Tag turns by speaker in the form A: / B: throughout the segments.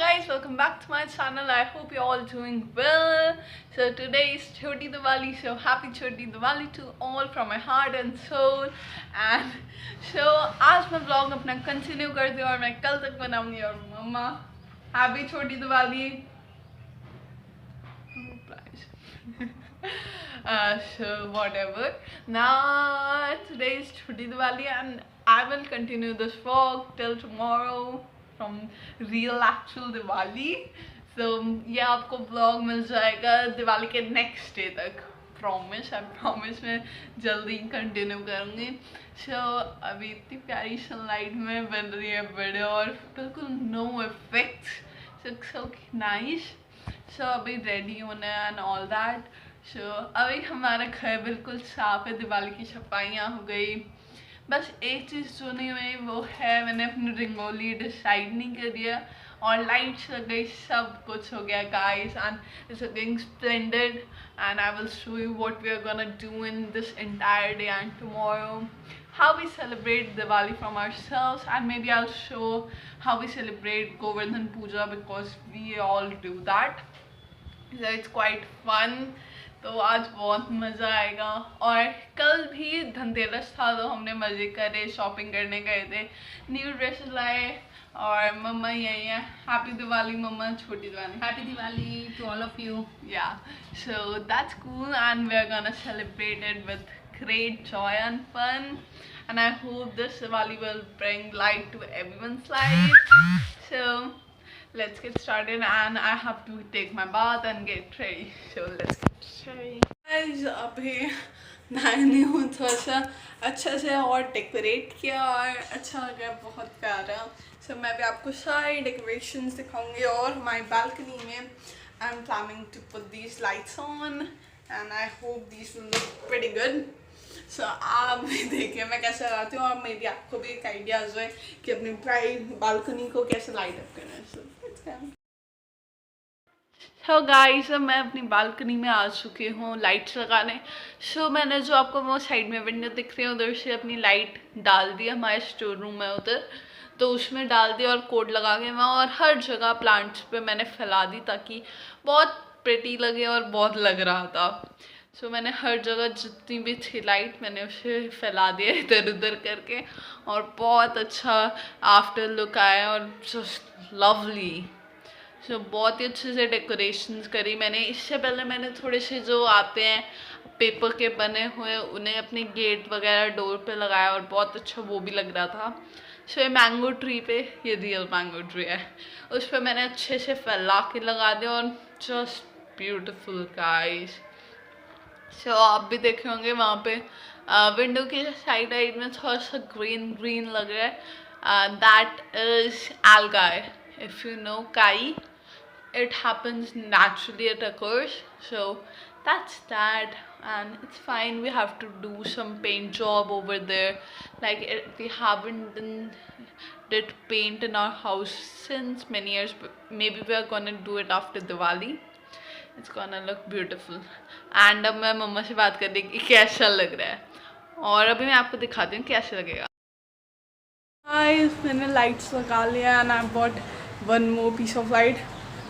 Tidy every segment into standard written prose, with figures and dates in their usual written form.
A: guys, welcome back to my channel. I hope you're all doing well. So today is Choti Diwali, so happy Choti Diwali to all from my heart and soul. And so आज मैं vlog अपना continue करती हूँ और मैं कल तक बनाऊंगी। और मम्मा happy Choti Diwali. So whatever. Now today is Choti Diwali and I will continue this vlog till tomorrow from real actual Diwali. So ये आपको vlog मिल जाएगा दिवाली के next day तक. I promise मैं जल्दी कंटिन्यू करूँगी. So अभी इतनी प्यारी सनलाइट में बन रही है वीडियो और बिल्कुल no effects. So nice. So अभी रेडी होना है and all that. So अभी हमारा घर बिल्कुल साफ है. दिवाली की सफाइयाँ हो गई. बस एक चीज़ जो नहीं हुई वो है मैंने अपनी रंगोली डिसाइड नहीं करी है और लाइट्स लग गई. सब कुछ हो गया guys and it's looking splendid and I will show you what we are gonna do in this entire day and tomorrow. How we celebrate Diwali from ourselves, and maybe I'll show how we celebrate Govardhan Puja because we all do that. So it's quite fun. तो आज बहुत मज़ा आएगा. और कल भी धनतेरस था तो हमने मज़े करे, शॉपिंग करने गए थे, न्यू ड्रेसेस लाए और मम्मा यही है. हैप्पी दिवाली मम्मा. छोटी Diwali.
B: Happy Diwali to all of you.
A: Yeah, so that's cool and we're gonna celebrate it with great joy and fun. And I hope this Diwali will bring light to everyone's life. So let's get started and I have to take my bath and get ready. So let's get started. Guys, अभी नहाई हूँ, थोड़ा सा अच्छा से और decorate किया और अच्छा लगा, बहुत प्यारा. So मैं भी आपको सारी डेकोरेशंस दिखाऊंगी और हमारी बालकनी में I'm planning to put these lights on and I hope these will look pretty good. So आप भी देखिए मैं कैसे लगाती हूँ और मेरी आपको भी एक आइडिया आ जाए कि अपनी बालकनी को कैसे लाइट अप करना है. So गाइस मैं अपनी बालकनी में आ चुकी हूँ लाइट्स लगाने. सो मैंने जो आपको वो साइड में विंडो दिख रही है उधर से अपनी लाइट डाल दी. हमारे स्टोर रूम है उधर, तो उसमें डाल दी और कोड लगा के मैं और हर जगह प्लांट्स पे मैंने फैला दी ताकि बहुत प्रिटी लगे और बहुत लग रहा था. सो मैंने हर जगह जितनी भी थी लाइट मैंने उसे फैला दिया इधर उधर करके और बहुत अच्छा आफ्टर लुक आया और जस्ट लवली. सो बहुत ही अच्छे से डेकोरेशंस करी मैंने. इससे पहले मैंने थोड़े से जो आते हैं पेपर के बने हुए उन्हें अपने गेट वगैरह डोर पे लगाया और बहुत अच्छा वो भी लग रहा था. सो ये मैंगो ट्री पे, ये रियल मैंगो ट्री है, उस पर मैंने अच्छे से फैला के लगा दिया और जस्ट ब्यूटिफुल गाइस. सो आप भी देखे होंगे वहाँ पे विंडो के साइड में थोड़ा सा ग्रीन लग रहा है. That is algae. If you know kai, it happens naturally, it occurs. So that's that and it's fine. We have to do some paint job over there. Like we haven't did paint in our house since many years, but maybe we are gonna do it after Diwali. It's gonna look beautiful. And अब मैं मम्मा से बात कर रही कि कैसा लग रहा है और अभी मैं आपको दिखाती हूँ कैसा लगेगा. Guys, मैंने lights लगा लिया and I bought one more piece of light.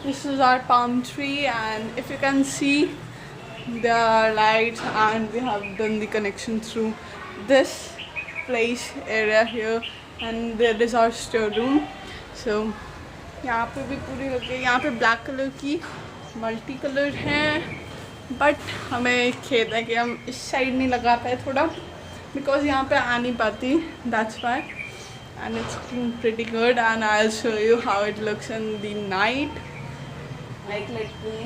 A: This is our palm tree and if you can see there are lights and we have done the connection through this place area here and there is our storeroom. So यहाँ पे भी पूरी लगी. यहाँ पे black color की multi colour हैं but हमें खेद है कि हम इस साइड नहीं लगा पाए थोड़ा बिकॉज यहाँ पे आ नहीं पाती. That's why and it's looking pretty good and I'll show you how it looks in the night like me.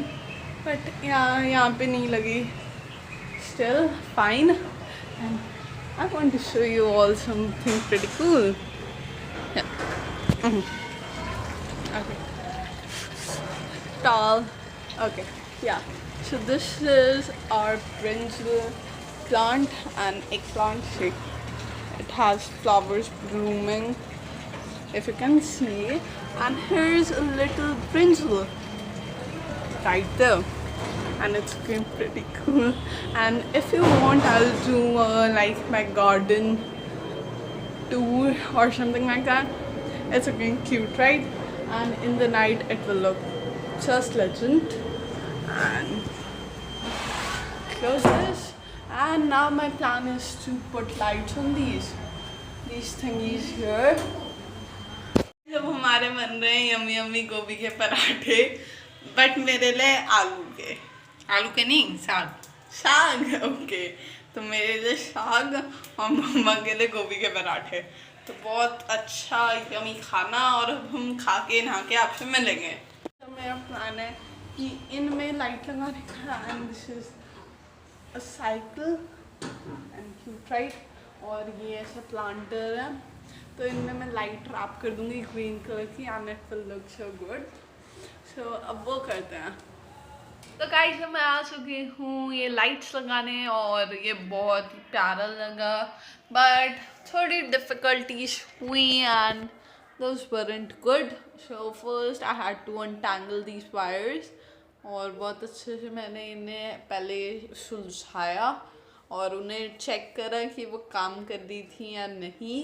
A: But यहाँ पे नहीं लगी. Still fine and I want to show you all something pretty cool. Yeah. Okay. Tall. Okay. Yeah. So this is our brinjal plant and eggplant shape. It has flowers blooming if you can see and here's a little brinjal right there and it's looking pretty cool. And if you want I'll do like my garden tour or something like that. It's looking cute, right? and in the night it will look just legend. And close this, and now my plan is to put lights on these thingies here. जब हमारे बन रहे हैं yummy yummy गोभी के पराठे, but मेरे लिए आलू के नहीं, साग ओके। तो मेरे लिए साग और मम्मा के लिए गोभी के पराठे। तो बहुत अच्छा यम्मी खाना, और अब हम खा के नहा के आपसे मिलेंगे। तो मेरा प्लान है कि इनमें लाइट लगाने का, and this is a cycle and cute right, और ये ऐसा प्लांटर है। तो इनमें मैं लाइट रैप कर दूंगी ग्रीन कलर की, and it will look so good. So अब वो करते हैं। तो गाइस मैं आ चुकी हूँ ये लाइट्स लगाने, और ये बहुत ही प्यारा लगा, बट थोड़ी डिफ़िकल्टीज हुई and those weren't good. So first I had to untangle these wires, और बहुत अच्छे से मैंने इन्हें पहले सुलझाया और उन्हें चेक करा कि वो काम कर रही थी या नहीं।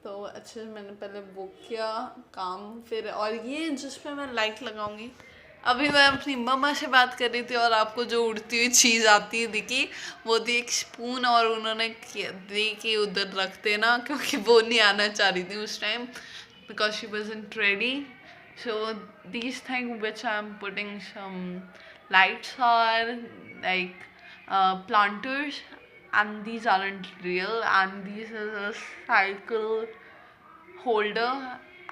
A: तो अच्छे से मैंने पहले वो किया काम, फिर और ये जिस पे मैं लाइट लगाऊंगी। अभी मैं अपनी मम्मा से बात कर रही थी, और आपको जो उड़ती हुई चीज़ आती है दिखी, वो थी एक स्पून, और उन्होंने दी कि उधर रखते ना, क्योंकि वो नहीं आना चाह रही थी उस time, because she wasn't ready. So these things which I'm putting some lights are like planters, and these aren't real, and this is a cycle holder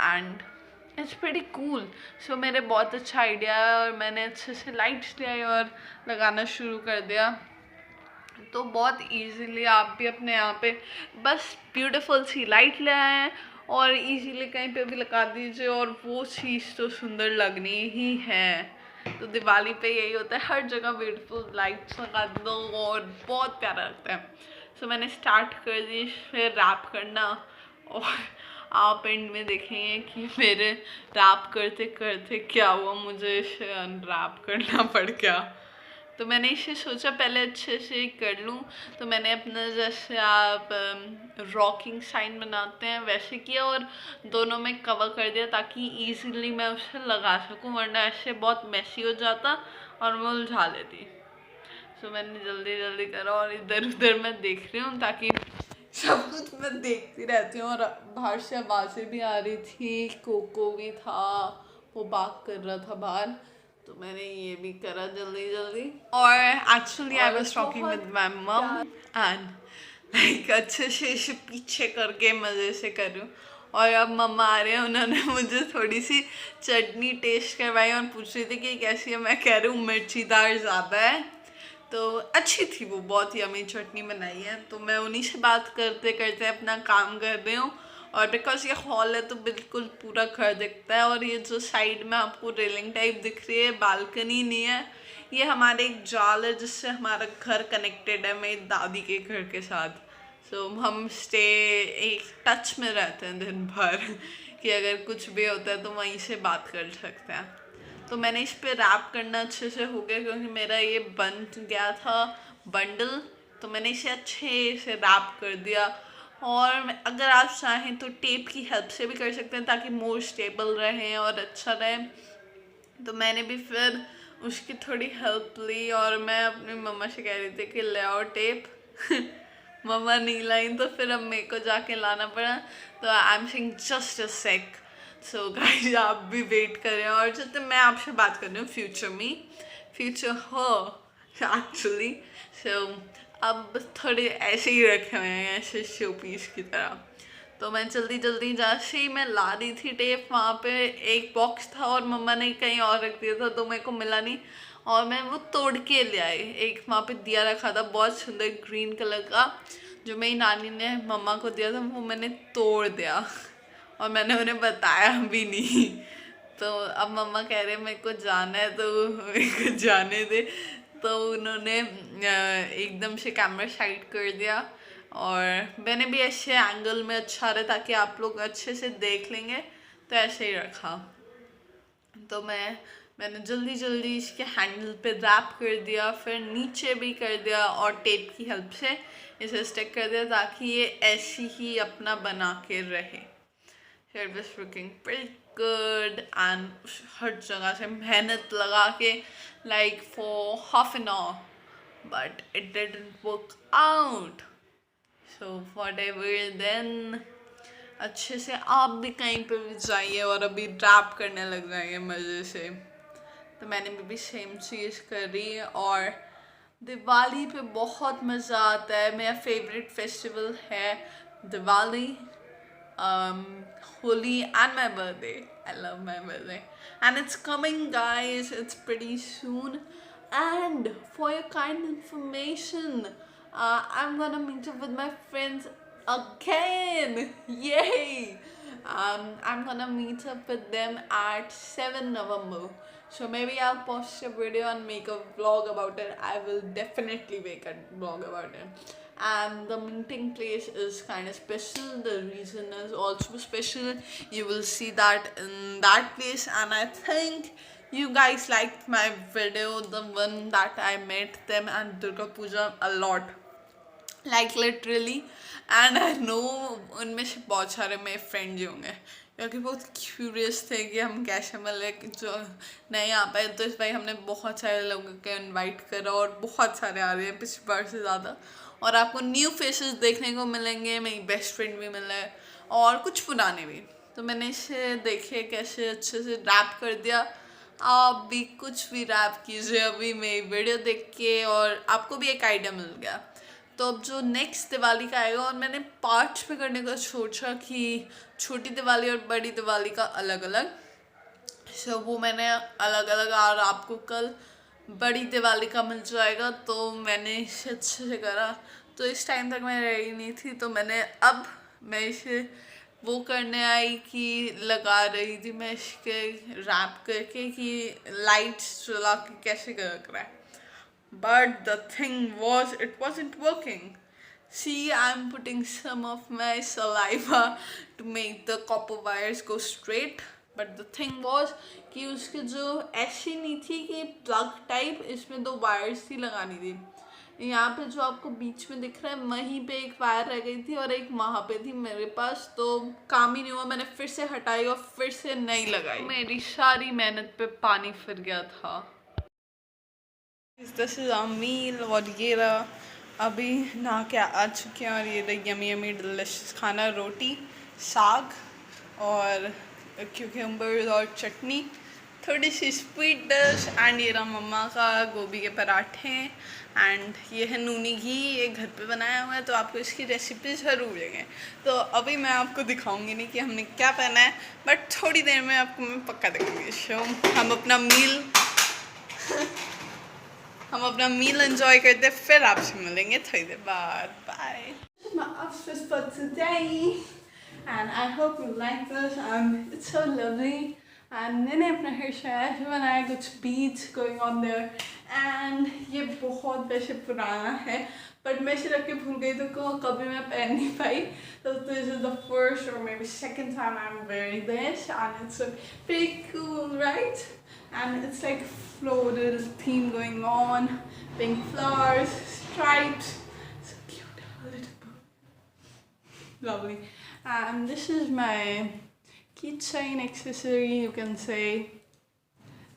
A: and it's pretty cool. So मेरे बहुत अच्छा idea है, और मैंने अच्छे से lights ले आई और लगाना शुरू कर दिया। तो बहुत इजीली आप भी अपने यहाँ पे बस ब्यूटीफुल सी लाइट ले आए और इजीली कहीं पे भी लगा दीजिए, और वो चीज़ तो सुंदर लगनी ही है। तो दिवाली पे यही होता है, हर जगह ब्यूटीफुल लाइट्स लगा दो और बहुत प्यारा लगता है। सो मैंने स्टार्ट कर दी फिर रैप करना, और आप एंड में देखेंगे कि मेरे रैप करते करते क्या हुआ, मुझे इसे अनरैप करना पड़ गया। तो मैंने इसे सोचा पहले अच्छे से कर लूँ, तो मैंने अपना जैसे आप रॉकिंग साइन बनाते हैं वैसे किया, और दोनों में कवर कर दिया ताकि इजीली मैं उसे लगा सकूँ, वरना ऐसे बहुत मैसी हो जाता और मैं उलझा लेती। तो मैंने जल्दी जल्दी करा, और इधर उधर मैं देख रही हूँ ताकि सब कुछ मैं देखती रहती हूँ। और बाहर से आवाज़ें भी आ रही थी, कोको भी था, वो बात कर रहा था बाहर, तो मैंने ये भी करा जल्दी जल्दी। और actually I was talking with my mum and like अच्छे से इसे पीछे करके मज़े से कर रही हूँ। और अब मम्मा आ रहे हैं, उन्होंने मुझे थोड़ी सी चटनी टेस्ट करवाई और पूछ रही थी कि कैसी है। मैं कह रही हूँ मिर्चीदार ज़्यादा है, तो अच्छी थी वो, बहुत ही यम्मी चटनी बनाई है। तो मैं उन्हीं से बात करते करते अपना काम कर रही हूँ, और बिकॉज ये हॉल है तो बिल्कुल पूरा घर दिखता है। और ये जो साइड में आपको रेलिंग टाइप दिख रही है, बालकनी नहीं है, ये हमारे एक जाल है जिससे हमारा घर कनेक्टेड है मेरी दादी के घर के साथ। सो हम एक टच में रहते हैं दिन भर कि अगर कुछ भी होता है तो वहीं से बात कर सकते हैं। तो मैंने इस पे रैप करना अच्छे से हो गया, क्योंकि मेरा ये बन गया था बंडल, तो मैंने इसे अच्छे से रैप कर दिया। और अगर आप चाहें तो टेप की हेल्प से भी कर सकते हैं ताकि मोर स्टेबल रहे और अच्छा रहे। तो मैंने भी फिर उसकी थोड़ी हेल्प ली, और मैं अपनी मम्मा से कह रही थी कि ले आओ टेप मम्मा नहीं लाई, तो फिर अब मेरे को जाके लाना पड़ा। तो I am saying just a sec. So guys आप भी वेट करें, और जब तक मैं आपसे बात कर रही हूँ फ्यूचर हो एक्चुअली। सो अब थोड़े ऐसे ही रखे हुए हैं, ऐसे शो पीस की तरह। तो मैं जल्दी जल्दी जैसे ही मैं ला रही थी टेप, वहाँ पे एक बॉक्स था और मम्मा ने कहीं और रख दिया था, तो मेरे को मिला नहीं, और मैं वो तोड़ के ले आई। एक वहाँ पे दिया रखा था बहुत सुंदर ग्रीन कलर का, जो मेरी नानी ने मम्मा को दिया था, वो मैंने तोड़ दिया और मैंने उन्हें बताया भी नहीं। तो अब मम्मा कह रहे मेरे को जाना है, तो मेरे को जाने दे। तो उन्होंने एकदम से कैमरा साइड कर दिया, और मैंने भी ऐसे एंगल में अच्छा रहा ताकि आप लोग अच्छे से देख लेंगे, तो ऐसे ही रखा। तो मैंने जल्दी जल्दी इसके हैंडल पे रैप कर दिया, फिर नीचे भी कर दिया, और टेप की हेल्प से इसे स्टिक कर दिया ताकि ये ऐसी ही अपना बना के रहे। It was looking pretty good and हर जगह से मेहनत लगा के like for half an hour, but it didn't work out. So whatever then. अच्छे से आप भी कहीं पे भी जाइए और अभी रैप करने लग जाइए मज़े से। तो मैंने भी सेम चीज़ करी है और दिवाली पे बहुत मज़ा आता है। मेरा फेवरेट फेस्टिवल है Diwali, Holi and my birthday. I love my birthday. And it's coming guys, it's pretty soon. And for your kind information, I'm gonna meet up with my friends again. Yay! I'm gonna meet up with them at 7 November. So maybe I'll post a video and make a vlog about it. I will definitely make a vlog about it. And the meeting place is kind of special. The reason is also special. You will see that in that place. And I think you guys liked my video, the one that I met them and Durga Puja a lot. Like literally. And I know उनमें से बहुत सारे मेरे friends होंगे क्योंकि बहुत curious थे कि हम कैसे मतलब जो नहीं आ पाए। तो इस बार हमने बहुत सारे लोगों को इनवाइट करा और बहुत सारे आ रहे हैं पिछली बार से ज़्यादा। और आपको न्यू फेसेस देखने को मिलेंगे, मेरी बेस्ट फ्रेंड भी मिला है और कुछ पुराने भी। तो मैंने इसे देखे कैसे अच्छे से रैप कर दिया। आप भी कुछ भी रैप कीजिए अभी मेरी वीडियो देख के और आपको भी एक आइडिया मिल गया। तो अब जो नेक्स्ट दिवाली का आएगा और मैंने पार्ट्स पे करने का सोचा कि छोटी दिवाली और बड़ी दिवाली का अलग अलग, सो वो मैंने अलग अलग और आपको कल बड़ी दिवाली का मिल जाएगा। तो मैंने इसे अच्छे से करा। तो इस टाइम तक मैं रेडी नहीं थी तो मैं इसे वो करने आई कि लगा रही थी मैं इसके रैप करके कि लाइट्स जला के कैसे कर रहा है। But the thing was, it wasn't working. See, I'm putting some of my saliva to make the copper wires go straight. But the thing was कि उसके जो ऐसी नहीं थी कि प्लग टाइप, इसमें 2 वायर्स थी लगानी थी। यहाँ पे जो आपको बीच में दिख रहा है वहीं पे एक वायर रह गई थी और एक वहाँ पे थी मेरे पास। तो काम ही नहीं हुआ, मैंने फिर से हटाई और फिर से नहीं लगाई। मेरी सारी मेहनत पे पानी फिर गया था। This is our meal और ये रहा अभी नहा के आ चुके हैं और ये रहा यमी यमी डिलिशियस खाना, रोटी, साग और क्यूकम्बर और चटनी, थोड़ी सी स्वीट डिश। एंड ये रहा मम्मा का गोभी के पराठे एंड ये है नूनी घी, ये घर पे बनाया हुआ है। तो आपको इसकी रेसिपी ज़रूर देंगे। तो अभी मैं आपको दिखाऊंगी नहीं कि हमने क्या पहना है, बट थोड़ी देर में आपको मैं पक्का दिखाऊंगी। सो हम अपना मील एंजॉय करते हैं, फिर आपसे मिलेंगे थोड़ी देर बाद। Bye. My outfit for today and I hope you like this and it's so lovely। and मैंने अपना हेयर स्टाइल ऐसे बनाया, कुछ beats going on there and ये बहुत वैसे पुराना है बट मैं इसे रख के भूल गई तो कभी मैं पहन नहीं पाई। तो दिस इज द फर्स्ट और may be second time I am wearing this and it's pretty cool, right? And it's like floral theme going on, pink flowers, stripes, so cute, a little bird, lovely. And this is my keychain accessory, you can say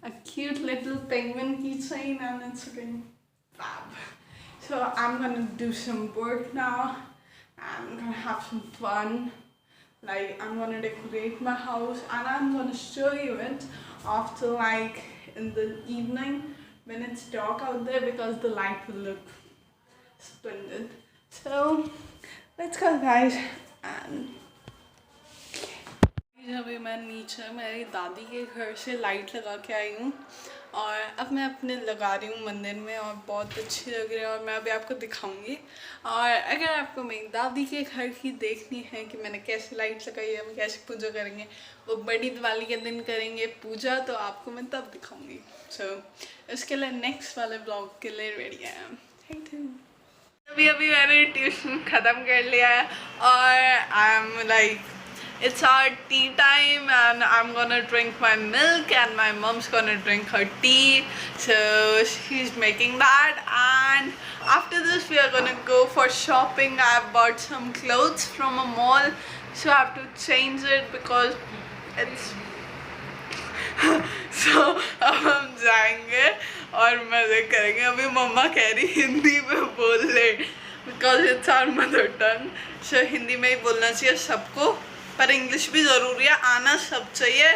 A: a cute little penguin keychain and it's looking fab. So I'm gonna do some work now, I'm gonna have some fun, like I'm gonna decorate my house and I'm gonna show you it after like in the evening when it's dark out there because the light will look splendid. So let's go guys। and अभी मैं नीचे मेरी दादी के घर से light लगा के आई हूँ और अब मैं अपने लगा रही हूँ मंदिर में और बहुत अच्छी लग रही है और मैं अभी आपको दिखाऊंगी। और अगर आपको मेरी दादी के घर की देखनी है कि मैंने कैसे लाइट लगाई है, हम कैसे पूजा करेंगे, वो बड़ी दिवाली के दिन करेंगे पूजा, तो आपको मैं तब दिखाऊंगी। सो इसके लिए नेक्स्ट वाले ब्लॉग के लिए रेडी है। Thank you. अभी मैंने ट्यूशन ख़त्म कर लिया है और I am like it's our tea time and I'm gonna drink my milk and my mom's gonna drink her tea, so she's making that। and after this we are gonna go for shopping। I've bought some clothes from a mall so I have to change it because it's so अब हम जाएंगे और मज़े करेंगे। अभी मम्मा कह रही हिंदी में बोल ले because it's our mother tongue. So Hindi में ही बोलना चाहिए सबको, पर इंग्लिश भी ज़रूरी है, आना सब चाहिए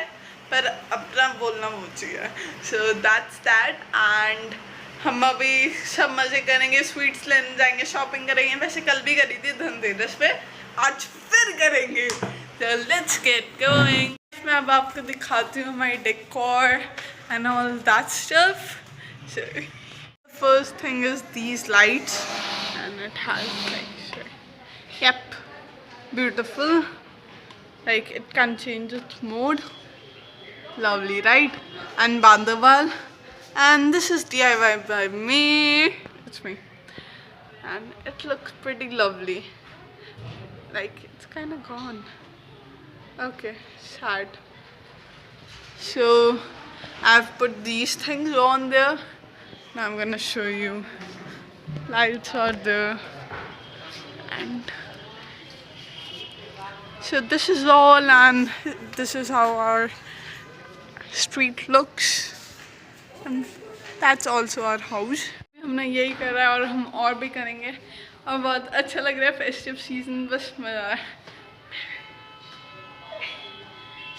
A: पर अपना बोलना वो चाहिए। So that's that. एंड हम अभी सब मज़े करेंगे, स्वीट्स लेने जाएंगे, शॉपिंग करेंगे। वैसे कल भी करी थी धनतेरस पे, आज फिर करेंगे। तो लेट्स गेट गोइंग। मैं अब आपको दिखाती हूँ my decor and all that stuff. So first thing is these lights and it has like, yep, beautiful, like it can change its mode, lovely, right? And Bandhaval, and this is DIY by me, it's me, and it looks pretty lovely, like it's kind of gone, okay, sad. So I've put these things on there. Now I'm gonna show you. Lights are there, and so this is all, and this is how our street looks, and that's also our house. हमने यही करा है और हम और भी करेंगे और बहुत अच्छा लग रहा है। फेस्टिव सीजन बस मज़ा आ रहा है।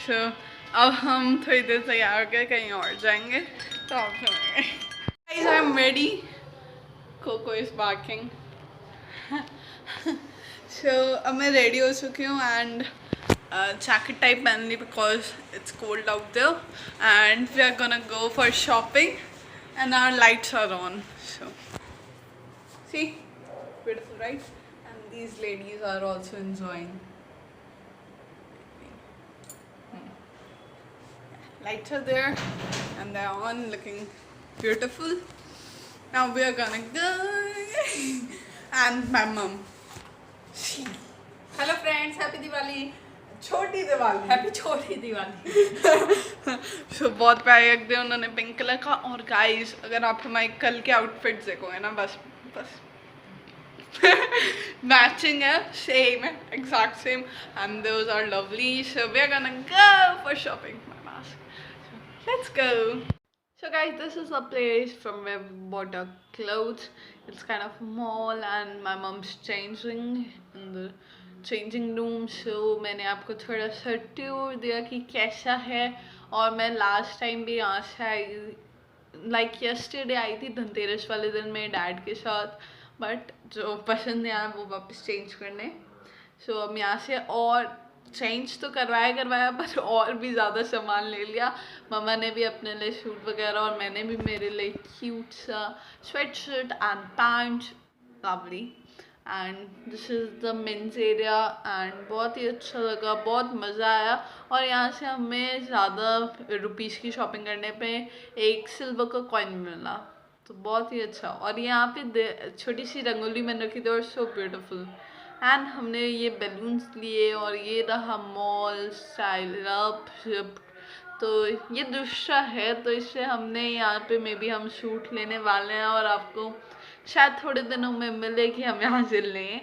A: So अब हम थोड़ी देर तैयार होकर कहीं और जाएंगे तो आप सुनेंगे। Guys, I'm ready. Coco is barking. So अब मैं ready हो चुकी हूँ and jacket type पहन ली because it's cold out there, and we are gonna go for shopping and our lights are on. So see, beautiful, right? And these ladies are also enjoying. Lights are there and they're on, looking beautiful. Now we are gonna go. And my mom.
B: Hello friends, happy Diwali.
A: छोटी Diwali.
B: Happy छोटी Diwali.
A: So बहुत प्यारे लग रहे उन्होंने pink colour का। और guys अगर आप हमारे कल के आउटफिट्स देखोगे ना, बस मैचिंग है, सेम है, exact same, and those are lovely. So we are gonna go for shopping. My mask, let's go. So guys, this is a place from where we bought our clothes. It's kind of mall and my mom's changing in the changing room. So मैंने आपको थोड़ा सा tour दिया कि कैसा है। और मैं लास्ट टाइम भी यहाँ से आई, लाइक यस्टरडे आई थी धनतेरस वाले दिन मेरे डैड के साथ, बट जो पसंद नहीं आया वो वापस चेंज करने। सो अब यहाँ से और चेंज तो करवाया पर और भी ज़्यादा सामान ले लिया। मम्मा ने भी अपने लिए सूट वगैरह और मैंने भी मेरे लिए क्यूट सा sweatshirt and pant, lovely. And this is the men's area and बहुत ही अच्छा लगा, बहुत मज़ा आया। और यहाँ से हमें ज़्यादा रुपीज़ की शॉपिंग करने पे एक सिल्वर का कॉइन मिला, तो बहुत ही अच्छा। और यहाँ पे छोटी सी रंगोली मैंने रखी थी और सो ब्यूटीफुल। एंड हमने ये बैलून्स लिए और ये रहा मॉल स्टाइल अप। तो ये दूसरा है, तो इससे हमने यहाँ पे मे बी हम सूट लेने वाले हैं और आपको शायद थोड़े दिनों में मिले कि हम यहाँ से लें।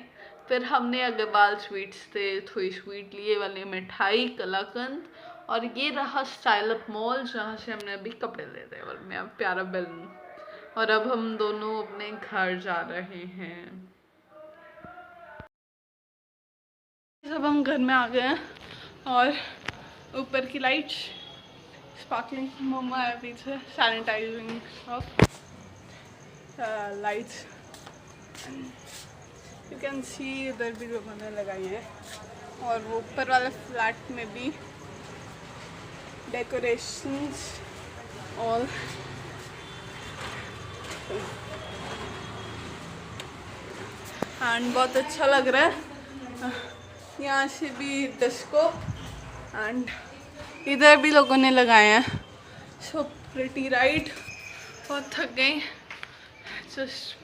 A: फिर हमने अग्रवाल स्वीट्स थे, थोड़ी स्वीट लिए वाली मिठाई कलाकंद, और ये रहा स्टाइल अप मॉल जहाँ से हमने अभी कपड़े ले थे और मेरा प्यारा बैलून। और अब हम दोनों अपने घर जा रहे हैं। जब हम घर में आ गए हैं और ऊपर की लाइट्स स्पार्कलिंग, मम्मा है पीछे sanitising of lights, you can see इधर भी लोगों ने लगाई है। और वो ऊपर वाले फ्लैट में भी डेकोरेशंस ऑल। एंड बहुत अच्छा लग रहा है। यहाँ से भी डिस्को एंड इधर भी लोगों ने लगाए हैं। सो प्रिटी राइट, बहुत थक गई जस्ट।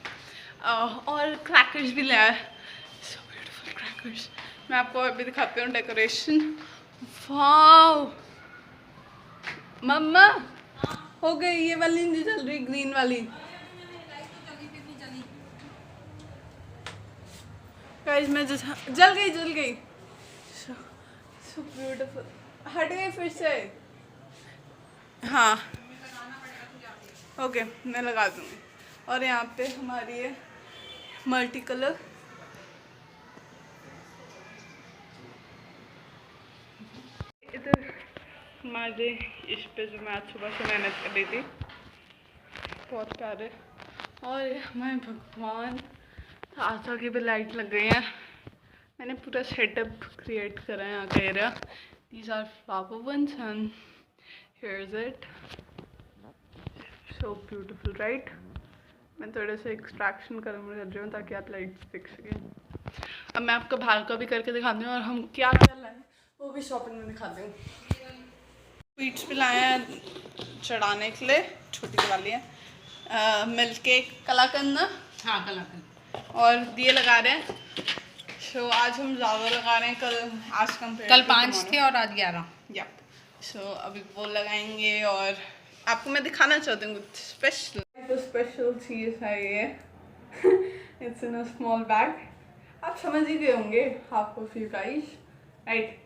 A: और क्रैकर्स भी लाया है, सो ब्यूटीफुल क्रैकर्स। मैं आपको अभी दिखाती हूँ डेकोरेशन। वाओ मम्मा, हो गई ये वाली नहीं चल रही, ग्रीन वाली। गाइस मैं जल गई। So beautiful. हट गए फिर से। हाँ ओके मैं लगा दूँगी। और यहाँ पे हमारी है मल्टी कलर। इधर हमारे इस पे जो मैं आज सुबह से मेहनत कर रही थी, बहुत प्यारे। और हमारे भगवान आशा की भी लाइट लग गई है। मैंने पूरा सेटअप क्रिएट करा है यहाँ का area. These are flower ones and here is it, so beautiful right. मैं थोड़े से एक्सट्रैक्शन कर रही हूँ ताकि आप लाइट्स देख सकें। अब मैं आपको बाहर का भी करके दिखाती हूँ और हम क्या क्या लाए वो भी शॉपिंग में दिखाती हूँ। स्वीट्स भी लाए हैं चढ़ाने के लिए, छोटी वाली है। मिल्क केक कलाकंद ना,
B: हाँ कलाकंद,
A: और दिए लगा रहे हैं। सो आज हम ज़्यादा लगा रहे हैं, आज
B: कल 5 थे और आज 11।
A: या सो अभी वो लगाएंगे और आपको मैं दिखाना चाहती हूँ कुछ स्पेशल। तो स्पेशल चीज़ है ये। It's in a small bag. आप समझ ही गए होंगे, half of you guys right.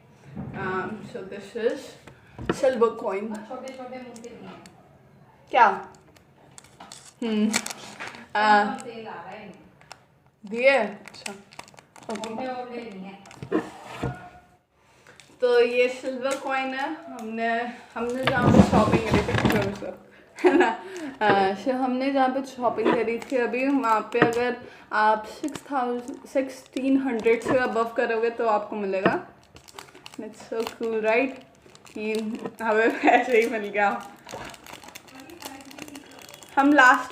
A: So this is silver coin.
B: छोटे छोटे मुझे दिए
A: क्या
B: तेल आ रहा है
A: दिए। अच्छा
B: मोटे मोटे नहीं है।
A: तो ये सिल्वर कॉइन है। हमने जहाँ पे शॉपिंग करी थी है ना, हमने जहाँ पे शॉपिंग करी थी अभी, वहाँ पे अगर आप 1600 से अबव करोगे तो आपको मिलेगा। इट्स सो कूल राइट कि हमें ऐसे ही मिल गया। हम लास्ट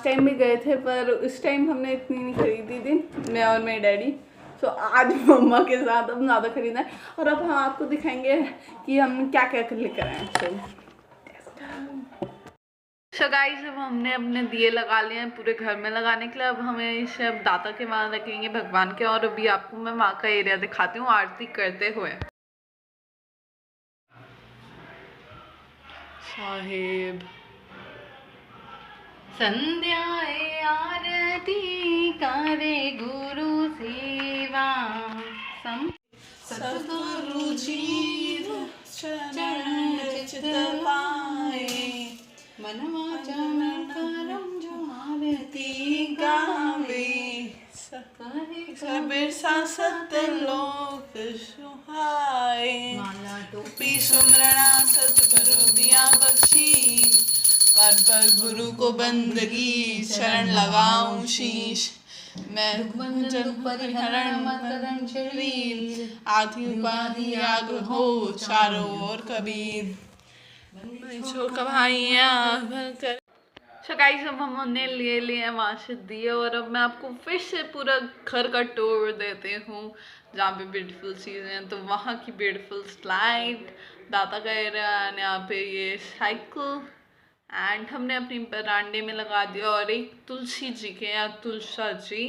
A: टाइम भी गए थे पर उस टाइम हमने इतनी नहीं खरीदी थी, मैं और मेरे डैडी। सो आज मम्मा के साथ हम ज़्यादा खरीदा है और अब हम आपको दिखाएंगे कि हम क्या क्या लेकर आए हैं। सो गाइस अब हमने अपने दिए लगा लिए हैं पूरे घर में लगाने के लिए। अब हमें इसे अब दाता के वहाँ रखेंगे भगवान के। और अभी आपको मैं वहाँ का एरिया दिखाती हूँ आरती करते हुए। साहिब
B: संध्याए आरती करे गुरु सेवा,
A: सतगुरु जी चरण चित पाए,
B: मन वाचन करम जो आरती
A: गावे।
B: करे
A: सबे सासत लोक सुहाए,
B: माला
A: टोपी सुमरणा सतगुरु दिया बख्शी, पर गुरु को बंदगी शरण लगाऊं शीश। मैं जन परिहरण मत शरीर, आदि उपाधि आग हो चारों ओर कबीर। सो गाइस अब हमने लिए वहाँ से दिए और अब मैं आपको फिर से पूरा घर का टूर देती हूँ जहाँ पे ब्यूटीफुल चीज़ें हैं। तो वहाँ की ब्यूटीफुल स्लाइड, दाता का एरिया, यहाँ पे ये साइकिल एंड हमने अपनी बरांडे में लगा दिया। और एक तुलसी जी के या तुलसा जी,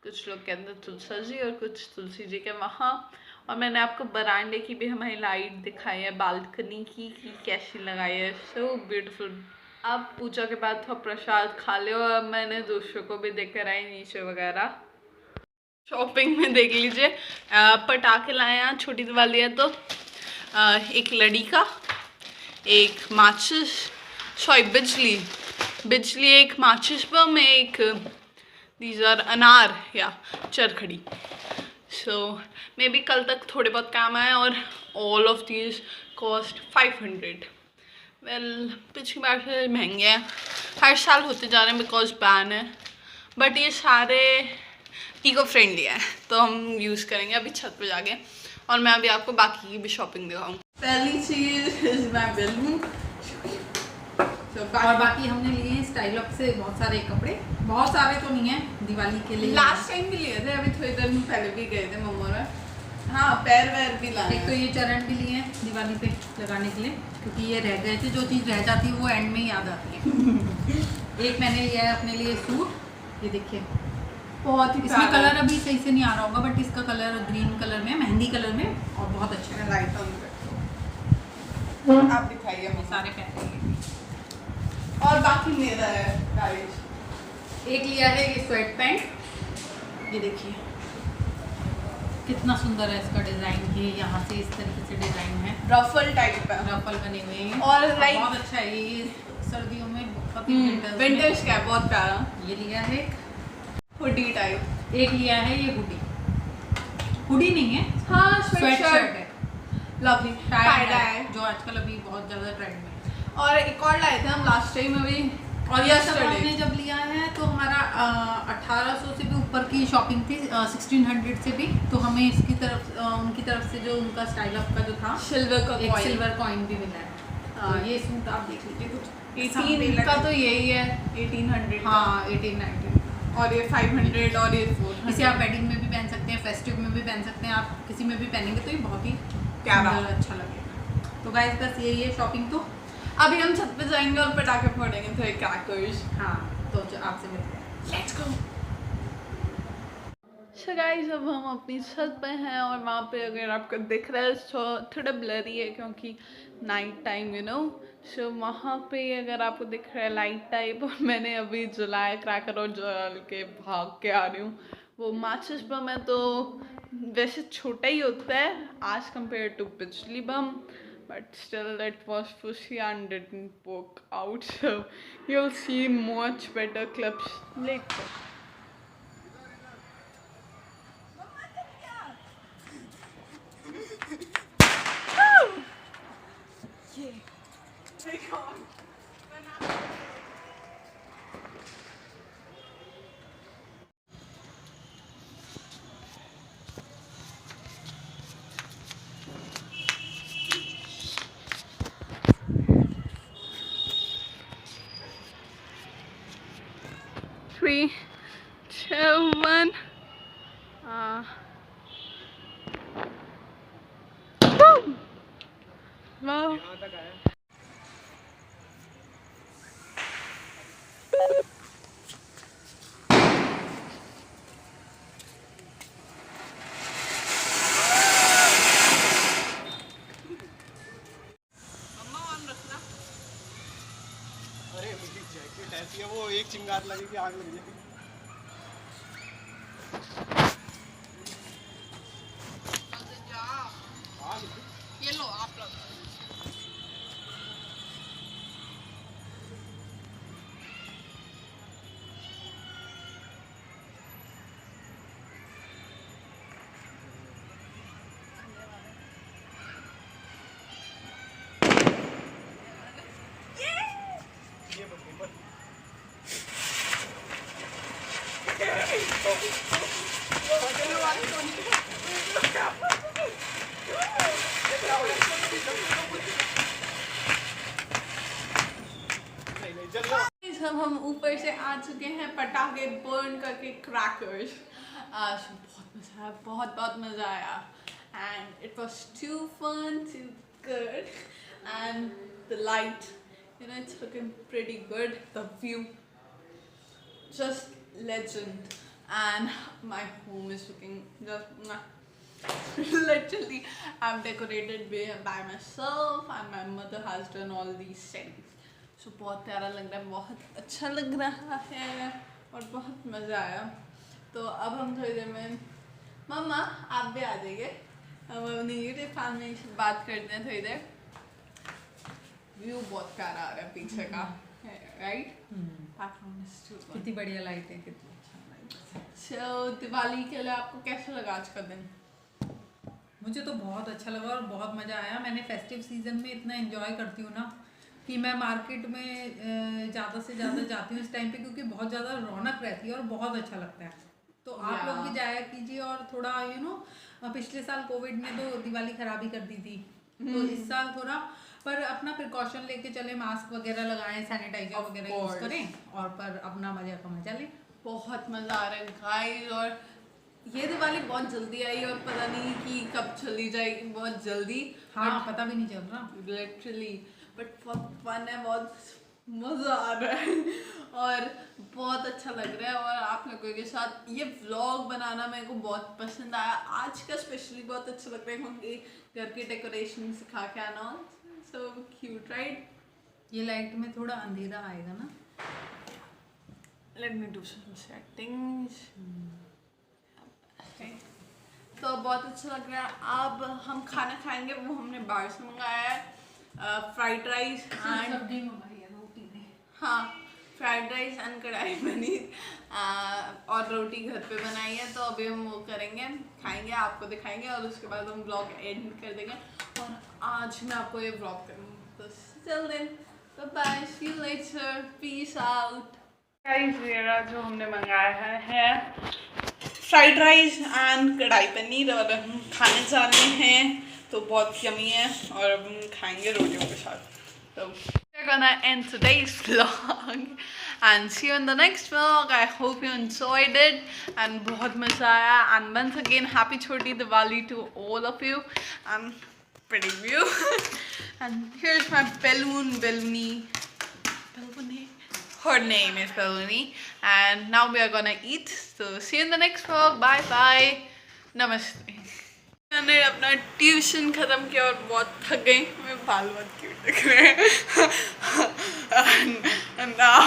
A: कुछ लोग कहते हैं तुलसा जी और कुछ तुलसी जी के वहाँ। और मैंने आपको बरांडे की भी हमारी लाइट दिखाई है, बालकनी की कैसी लगाई है, सो ब्यूटीफुल। आप पूजा के बाद थोड़ा प्रसाद खा ले। और मैंने दूसरों को भी देकर आई नीचे वगैरह। शॉपिंग में देख लीजिए पटाखे लाए हैं, छोटी दिवाली है तो एक लड़ी का, एक माचिस, बिजली एक माचिस बम, एक दीज आर अनार या चरखड़ी। सो मे बी कल तक थोड़े बहुत काम आए। और all of these cost 500। Well पिछली बार से महंगे हैं, हर साल होते जा रहे हैं बिकॉज बैन है। बट ये सारे इको फ्रेंडली है तो हम यूज़ करेंगे अभी छत पे जाके। और मैं अभी आपको बाकी की भी शॉपिंग दिखाऊँ। पहली चीज़ इज माई बिल।
B: और बाकी हमने लिए हैं स्टाइल अप से बहुत सारे कपड़े, बहुत सारे तो नहीं है दिवाली के लिए।
A: लास्ट टाइम भी लिए थे, अभी थोड़ी देर में पहले भी गए थे मम्मा और। हाँ पैर वैर भी लाए।
B: एक तो ये चरण भी लिए हैं दिवाली पे लगाने के लिए क्योंकि ये रह गए थे, जो चीज़ रह जाती है वो एंड में ही याद आती है। एक मैंने लिया है अपने लिए सूट, ये देखिए
A: बहुत ही
B: इसमें कलर अभी सही से नहीं आ रहा होगा बट इसका कलर ग्रीन कलर में, मेहंदी कलर में, और बहुत अच्छा है।
A: राइट ऑन आप दिखाइए हमें
B: सारे पहने।
A: और बाकी मेरा है गाइस।
B: एक लिया है ये स्वेट पैंट, ये देखिए कितना सुंदर है इसका डिजाइन। ये यहाँ से इस तरीके से डिजाइन है,
A: रफल टाइप है,
B: रफल बने हुए हैं
A: और लाइक
B: बहुत अच्छा है ये सर्दियों में बहुत ही
A: विंटर्स का है, बहुत प्यारा।
B: ये लिया है
A: हुडी टाइप,
B: एक लिया है ये हुडी, हुडी नहीं है,
A: हाँ
B: स्वेट शर्ट है,
A: लवली
B: टाई
A: है
B: जो आजकल अभी बहुत ज़्यादा ट्रेंड में है।
A: और एक और लाए थे हम लास्ट टाइम अभी,
B: और ये सब
A: yesterday।
B: हमने जब लिया है तो हमारा 1800 से भी ऊपर की शॉपिंग थी, 1600 से भी। तो हमें इसकी तरफ उनकी तरफ से जो उनका स्टाइल अप का जो था
A: सिल्वर का
B: एक
A: coin।
B: सिल्वर कॉइन भी मिला है।
A: हाँ।
B: तो ये सूट आप देख लीजिए, कुछ
A: 18 का तो यही है, 1800 का।
B: हाँ 1890,
A: और ये 500 और ये 400।
B: इसे आप वेडिंग में भी पहन सकते हैं, फेस्टिव में भी पहन सकते हैं, आप किसी में भी पहनेंगे तो ये बहुत ही
A: प्यारा
B: सुंदर, अच्छा लगेगा। तो गाइस बस यही है शॉपिंग। तो
A: अभी हम छत पे जाएंगे और पटाखे फोड़ेंगे थोड़े क्रैकर्स।
B: हाँ तो आपसे मिलते हैं,
A: लेट्स गो। सो गाइस अब हम अपनी छत पे हैं और वहाँ पे अगर आपको दिख रहा है तो थोड़ा ब्लरी है क्योंकि नाइट टाइम यू नो। सो वहाँ पे अगर आपको दिख रहा है लाइट टाइप, और मैंने अभी जलाया क्रैकर और जल के भाग के आ रही हूँ। वो माचिस बम है तो वैसे छोटा ही होता है आज कंपेयर टू बिजली बम, but still it was pushy and didn't work out, so you'll see much better clips later. Three, two, one. Boom! Wow.
C: अरे मुझे जैकेट ऐसी है वो एक चिंगार लगेगी आग लग जाएगी।
B: ये लो आप लोग।
A: अब हम ऊपर से आ चुके हैं पटाखे बर्न करके क्रैकर्स। आज बहुत मजा आया, बहुत बहुत मजा आया, and it was too fun, too good, and the light you know it's looking pretty good, the view just legend, and my home is looking just literally I've decorated by myself and my mother has done all these settings, so बहुत प्यारा लग रहा है, बहुत अच्छा लग रहा है और बहुत मज़ा आया। तो अब हम थोड़ी देर में, मम्मा आप भी आ जाइए, हम अपनी यूट्यूब फैमिली से बात करते हैं थोड़ी देर। व्यू बहुत प्यारा आ रहा है पीछे का, राइट?
B: कितनी बढ़िया लाइट है, कितनी अच्छा लाइट है।
A: So, दिवाली के लिए आपको कैसा लगा आज का दिन?
B: मुझे तो बहुत अच्छा लगा और बहुत मज़ा आया। मैंने फेस्टिव सीजन में इतना एंजॉय करती हूँ ना कि मैं मार्केट में ज़्यादा से ज़्यादा जाती हूँ इस टाइम पे, क्योंकि बहुत ज़्यादा रौनक रहती है और बहुत अच्छा लगता है। तो आप लोग भी जाया कीजिए और थोड़ा पिछले साल कोविड ने तो दिवाली खराब ही कर दी थी, तो इस साल थोड़ा पर अपना प्रिकॉशन लेके चले, मास्क वगैरह लगाएं, सैनिटाइजर वगैरह यूज करें और पर अपना मजा का मजा लें।
A: बहुत मज़ा आ रहा है गाइस, और ये दिवाली बहुत जल्दी आई और पता नहीं कि कब चली जाएगी, बहुत जल्दी।
B: हाँ पता भी नहीं चल रहा
A: लिटरली, बट बहुत फन है, बहुत मज़ा आ रहा है और बहुत अच्छा लग रहा है। और आप लोगों के साथ ये व्लॉग बनाना मेरे को बहुत पसंद आया, आज का स्पेशली बहुत अच्छा लग रहा है क्योंकि घर की डेकोरेशन सिखा के आना, सो क्यूट राइट?
B: ये लाइट में थोड़ा अंधेरा आएगा ना।
A: Let me do some settings. Okay. तो बहुत अच्छा लग रहा है। अब हम खाना खाएंगे, वो हमने बाहर से मंगाया है, फ्राइड राइस एंड
B: सब्जी मंगाई है, रोटी नहीं।
A: हाँ, फ्राइड राइस एंड कढ़ाई पनीर और रोटी घर पे बनाई है। तो अभी हम वो करेंगे, खाएंगे, आपको दिखाएंगे और उसके बाद हम ब्लॉग एंड कर देंगे। और आज मैं आपको ये ब्लॉग करूँगी, तो till then bye, see you later, peace out. Guys मेरा जो हमने मंगाया है फ्राइड राइस एंड कढ़ाई पनीर और हम खाने जा रहे हैं, तो बहुत यमी है और अब हम खाएंगे रोटियों के साथ। So we're gonna end today's vlog and see you in the next vlog. I hope you enjoyed it and बहुत मजा आया, and once again happy Choti Diwali to all of you and pretty view. And here's my Belluni. Her name is Belluni, and now we are gonna eat. So see you in the next vlog. Bye bye. Namaste. मैंने अपना tuition ख़त्म किया और बहुत थक गई, मेरे बाल बहुत क्यूट दिख रहे हैं। And now